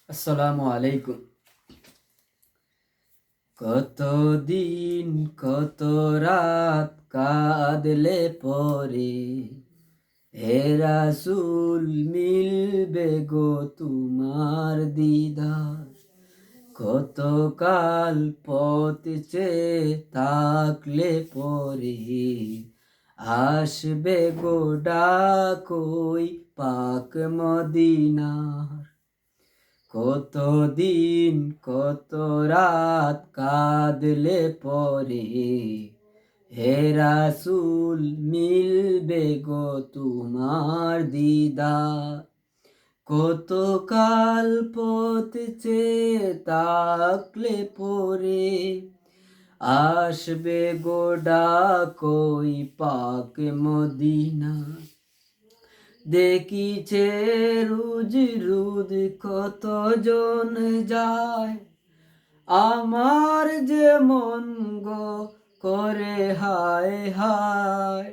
আসসালামু আলাইকুম। কতদিন কত রাত কাঁদলে পরে হে রাসূল মিলবে গো তোমার দিদার। কতকাল পথ চেয়ে থাকলে পরে আসবে গো ডাক ওই পাক মদিনার। কতদিন কত রাত কাঁদলে পরে হে রাসূল মিলবে গো তোমার দিদার। কতকাল পথ চেয়ে থাকলে পরে আসবে গো ডাক ওই পাক মদিনা। দেখিছে রুজ রুদ কতজন যায়, আমার যে মন গো করে হায় হায়।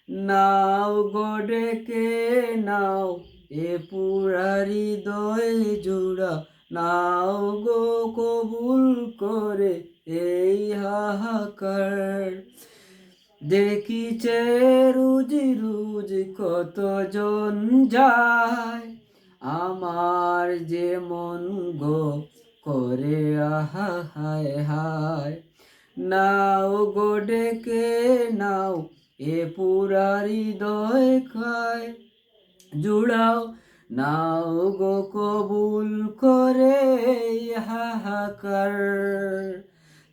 নাও গো ডেকে নাও এ পুরা হৃদয় জুড়া, নাও গো কবুল করে এই হাহাকার। দেখিছে রুজ রুজ কতজন যায়, আমার যে মন গো করে আহা হায় হায়। নাও গো ডেকে নাও এ পুরা হৃদয় খায় জুড়াও, নাও গো কবুল করে হাহাকার।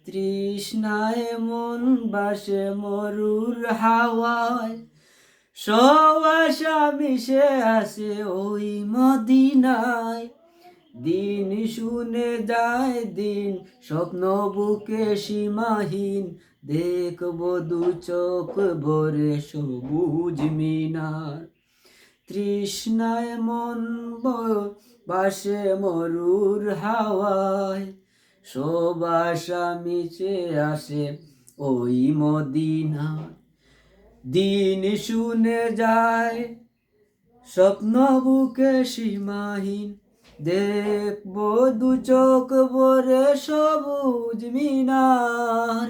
তৃষ্ণায় মন বাসে মরুর হাওয়ায়, সব আশা মিশে আসে ওই মদিনায়। দিন শুনে যায় দিন, স্বপ্ন বুকে সীমাহীন, দেখবো দু চোখ ভরে সবুজ মিনার। তৃষ্ণায় মন বাসে মরুর হাওয়ায়, সব আশা মিশে আসে ওই মদিনায়। দিন শুনে যায় স্বপ্ন বুকে সীমাহীন, দেখবো দু চোখ ভরে সবুজ মিনার।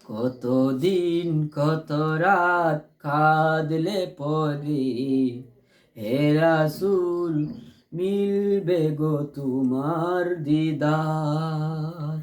কতদিন কত রাত কাঁদলে পরে হে রাসূল মিলবে গো তোমার দিদার।